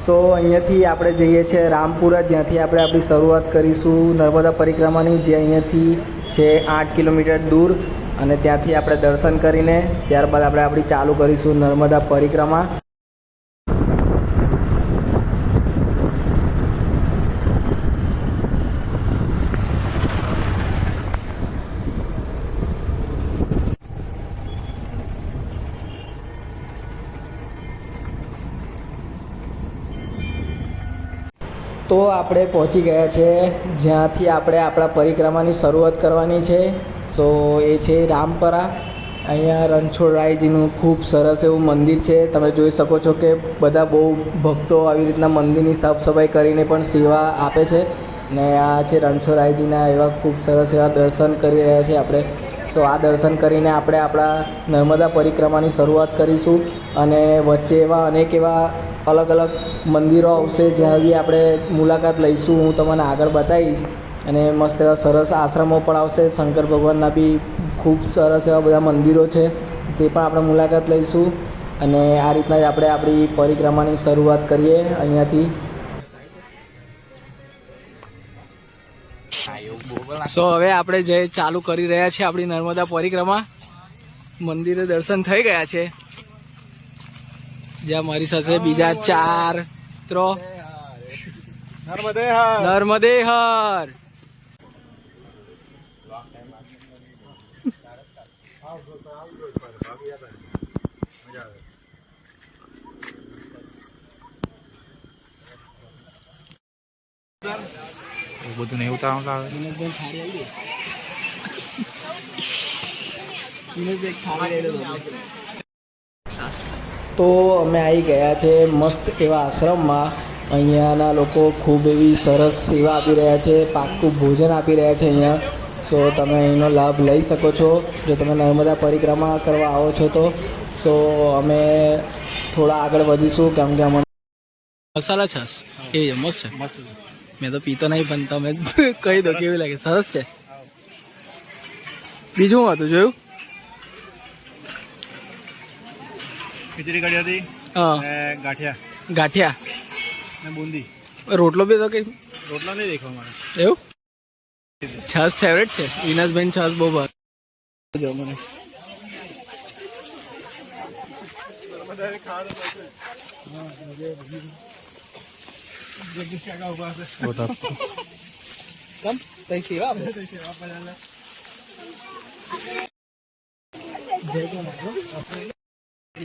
સો અહીંયાથી આપણે જઈએ છીએ રામપુરા, જ્યાંથી આપણે આપણી શરૂઆત કરીશું નર્મદા પરિક્રમાની, જે અહીંયાથી છે 8 કિલોમીટર દૂર. અને ત્યાંથી આપણે દર્શન કરીને ત્યારબાદ આપણે આપણી ચાલુ કરીશું નર્મદા પરિક્રમા. તો આપણે પહોંચી ગયા છે જ્યાંથી આપણે આપણા પરિક્રમાની શરૂઆત કરવાની છે. સો એ છે રામપરા. અહીંયા રણછોડરાયજીનું ખૂબ સરસ એવું મંદિર છે. તમે જોઈ શકો છો કે બધા બહુ ભક્તો આવી રીતના મંદિરની સાફ સફાઈ કરીને પણ સેવા આપે છે. ને આ છે રણછોડરાયજીના એવા ખૂબ સરસ એવા દર્શન કરી રહ્યા છે આપણે. સો આ દર્શન કરીને આપણે આપણા નર્મદા પરિક્રમાની શરૂઆત કરીશું. અને વચ્ચે એવા અનેક એવા અલગ અલગ મંદિરો આવશે જ્યાં બી આપણે મુલાકાત લઈશું. હું તમને આગળ બતાવીશ. અને મસ્ત એવા સરસ આશ્રમો પણ આવશે. શંકર ભગવાનના બી ખૂબ સરસ એવા બધા મંદિરો છે, તે પણ આપણે મુલાકાત લઈશું. અને આ રીતના જ આપણે આપણી પરિક્રમાની શરૂઆત કરીએ અહીંયાથી. સો હવે આપણે જે ચાલુ કરી રહ્યા છીએ આપણી નર્મદા પરિક્રમા. મંદિરે દર્શન થઈ ગયા છે. જ્યાં મારી સાથે બીજા 4 મિત્રો. નર્મદે હર. બધું નહીં ઉતારવાનું આવે. તો અમે આવી ગયા છે મસ્ત એવા આશ્રમમાં. અહીંયાના લોકો ખૂબ એવી સરસ સેવા આપી રહ્યા છે, પાક્કું ભોજન આપી રહ્યા છે અહીંયા. સો તમે અહીંનો લાભ લઈ શકો છો જો તમે નર્મદા પરિક્રમા કરવા આવો છો તો. સો અમે થોડા આગળ વધીશું કેમ કે અમને મસાલા છાશ એવી મસ્ત છે. મેં તો પીતો નહીં પણ તમે કહી દો કેવી લાગે. સરસ છે. બીજું હતું જોયું? ખીચડી કઢી હતી. હા, ગાંઠિયા ને બુંદી. રોટલો બી તો કઈ રોટલા નહીં દેખવા મળે એવું. છાશ ફેવરેટ છે. વિનાશભાઈ છાશ બહુ ભાવે મને.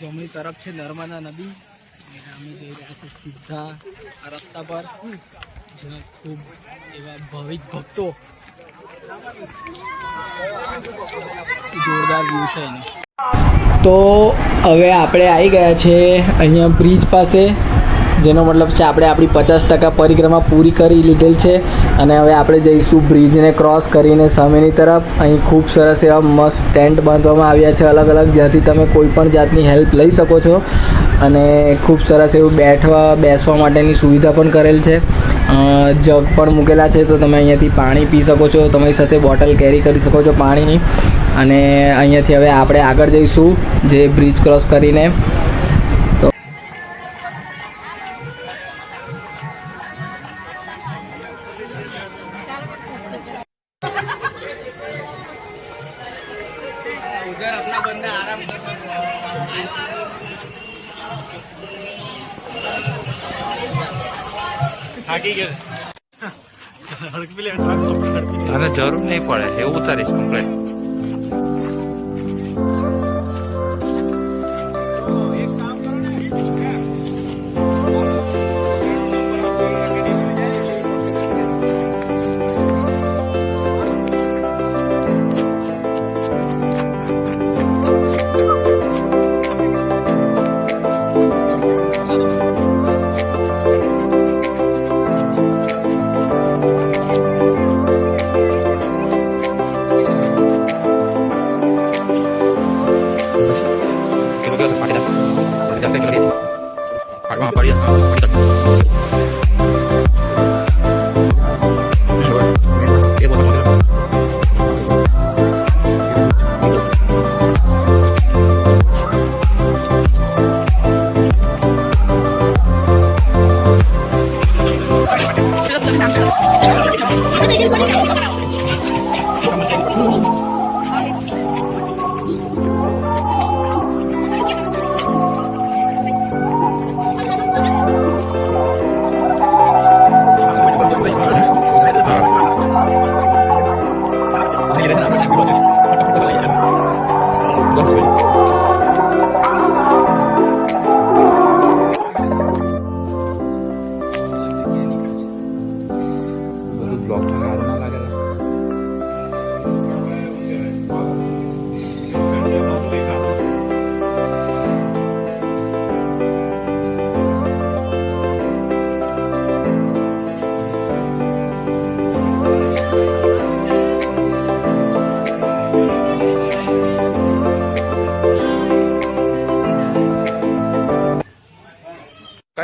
જમણી તરફ છે નર્મદા નદી. અમે જઈ રહ્યા છીએ સીધા આ રસ્તા પર, જ્યાં ખૂબ એવા ભાવિક ભક્તો. જોરદાર વ્યૂ છે એનો. તો હવે આપણે આવી ગયા છે અહીંયા બ્રિજ પાસે, જેનો મતલબ છે આપણે આપણી 50% પરિક્રમા પૂરી કરી લીધેલ છે. અને હવે આપણે જઈશું બ્રિજને ક્રોસ કરીને સામેની તરફ. અહીં ખૂબ સરસ એવા મસ્ત ટેન્ટ બાંધવામાં આવ્યા છે અલગ અલગ, જ્યાંથી તમે કોઈ પણ જાતની હેલ્પ લઈ શકો છો. અને ખૂબ સરસ એવું બેસવા માટેની સુવિધા પણ કરેલ છે. જગ પણ મૂકેલા છે, તો તમે અહીંયાથી પાણી પી શકો છો. તમારી સાથે બોટલ કેરી કરી શકો છો પાણીની. અને અહીંયાથી હવે આપણે આગળ જઈશું જે બ્રિજ ક્રોસ કરીને. उधर अपना बंदा आराम कर અને જરૂર નહીં પડે એવું ઉતારીશ કમ્પ્લેટ.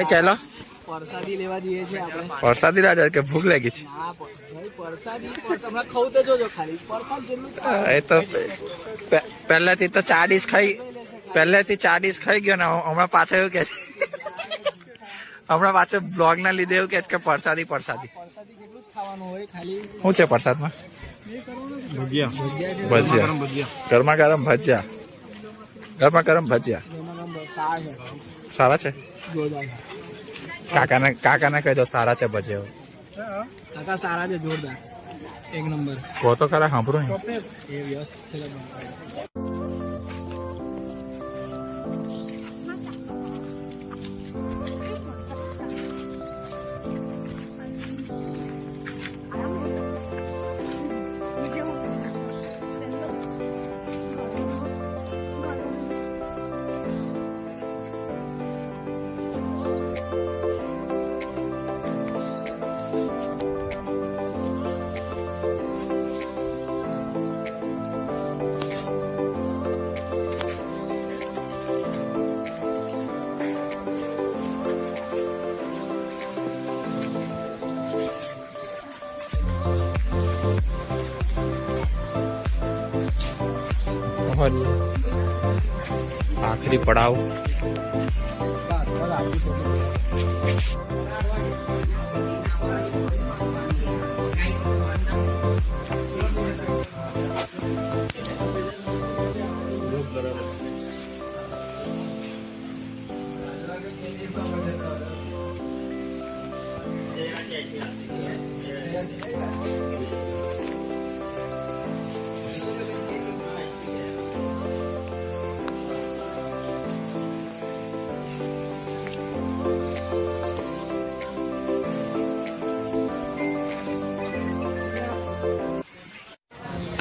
ભાઈ ચાલો પરસાદી લેવા જઈએ છીએ આપણે. વરસાદી રાજા કે ભૂખ લાગી છે ના ભાઈ પરસાદી હમણાં ખાવું તો જોજો ખાલી પરસાદ જેટલું જ ખાવાનું. એ તો પહેલેથી તો 4 ડીશ ખાઈ પહેલેથી 4 ડીશ ખાઈ ગયો ને હમણાં પાછો એવું કે છે હમણાં પાછો બ્લોગ ના લીધે એવું કે છે કે પરસાદી પરસાદી જેટલું જ ખાવાનું હોય ખાલી. શું છે પ્રસાદમાં ભજીયા ભજીયા ભજીયા ગરમા ગરમ ભજીયા ગરમા ગરમ ભજીયા સાર છે સારા છે જોરદાર. કાકાને કહી દો સારા છે ભજીયા કાકા સારા છે જોરદાર એક નંબર. કહો તો ખરા સાંભળું એ વ્યસ્ત છે લગભગ. આખરી પડાવ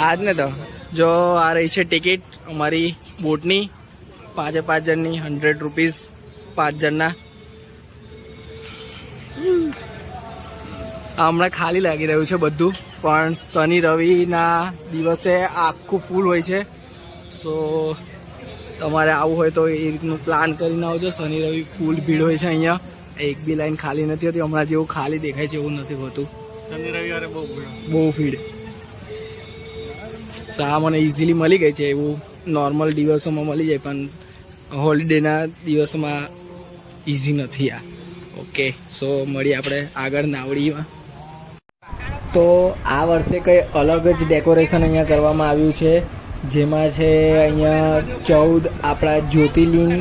આજ ને તો જો આ રહી છે ટિકિટ અમારી બોટની 5 જણની 100 રૂપીસ 5 જણના. હમણાં ખાલી લાગી રહ્યું છે બધું પણ શનિ રવિના દિવસે આખું ફૂલ હોય છે. સો તમારે આવવું હોય તો એ રીતનું પ્લાન કરીને આવજો. શનિ રવિ ફૂલ ભીડ હોય છે અહીંયા. એક બી લાઈન ખાલી નથી હોતી. હમણાં જેવું ખાલી દેખાય છે એવું નથી હોતું. શનિ રવિવારે બહુ ભીડ. શા મને ઇઝીલી મળી ગઈ છે એવું નોર્મલ દિવસોમાં મળી જાય પણ હોલિડેના દિવસોમાં ઇઝી નથી આ. ઓકે સો મળીએ આપણે આગળ નાવડીમાં. તો આ વર્ષે કંઈ અલગ જ ડેકોરેશન અહીંયા કરવામાં આવ્યું છે જેમાં છે અહીંયા 14 આપણા જ્યોતિર્લિંગ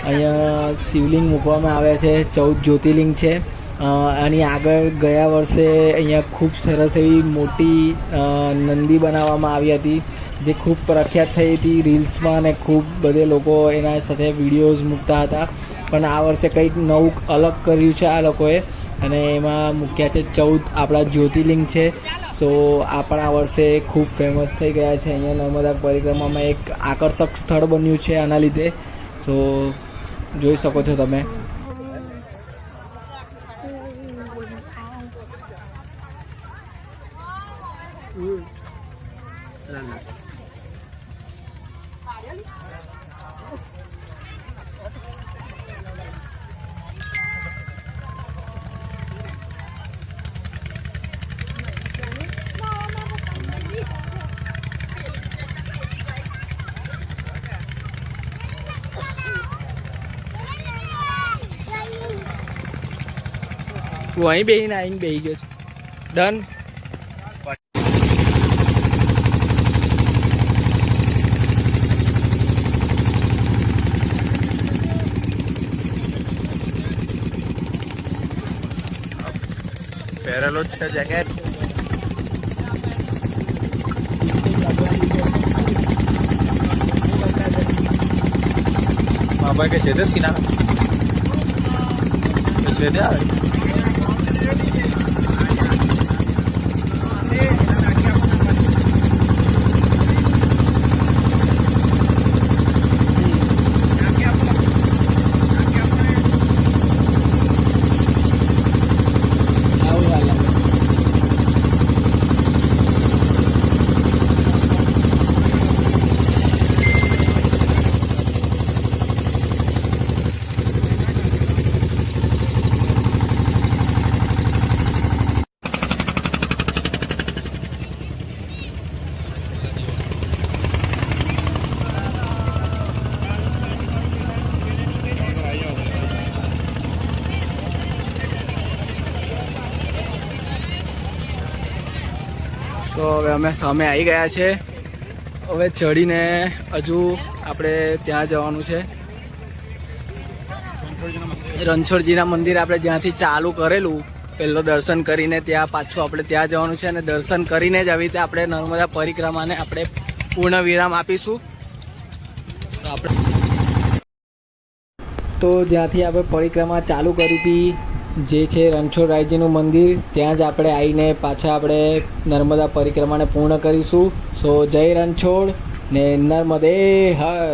અહીંયા શિવલિંગ મૂકવામાં આવ્યા છે. 14 જ્યોતિર્લિંગ છે. આની આગળ ગયા વર્ષે અહીંયા ખૂબ સરસ એવી મોટી નંદી બનાવવામાં આવી હતી જે ખૂબ પ્રખ્યાત થઈ હતી રીલ્સમાં અને ખૂબ બધે લોકો એના સાથે વિડીયોઝ મૂકતા હતા. પણ આ વર્ષે કંઈક નવું અલગ કર્યું છે આ લોકોએ અને એમાં મૂક્યા છે 14 આપણા જ્યોતિર્લિંગ છે. સો આ પણ આ વર્ષે ખૂબ ફેમસ થઈ ગયા છે. અહીંયા નર્મદા પરિક્રમામાં એક આકર્ષક સ્થળ બન્યું છે આના લીધે. તો જોઈ શકો છો તમે. તું અહીં બેહીને આવીને બેહી ગયો છે. ડન. પહેરેલો જ છે જેકેટ. બાબા કે છે તે સીના છે તે આવે તો હવે અમે સામે આવી ગયા છે. હવે ચડીને હજુ આપણે ત્યાં જવાનું છે. રણછોડજીના મંદિર આપણે જ્યાંથી ચાલુ કરેલું પહેલો દર્શન કરીને ત્યાં પાછું આપણે ત્યાં જવાનું છે અને દર્શન કરીને જ આવી રીતે આપણે નર્મદા પરિક્રમાને આપણે પૂર્ણ વિરામ આપીશું. તો જ્યાંથી આપણે પરિક્રમા ચાલુ કરી હતી જે છે રણછોડરાયજીનું મંદિર, ત્યાં જ આપણે આવીને પાછા આપણે નર્મદા પરિક્રમાને પૂર્ણ કરીશું. સો જય રણછોડ ને નર્મદે હર.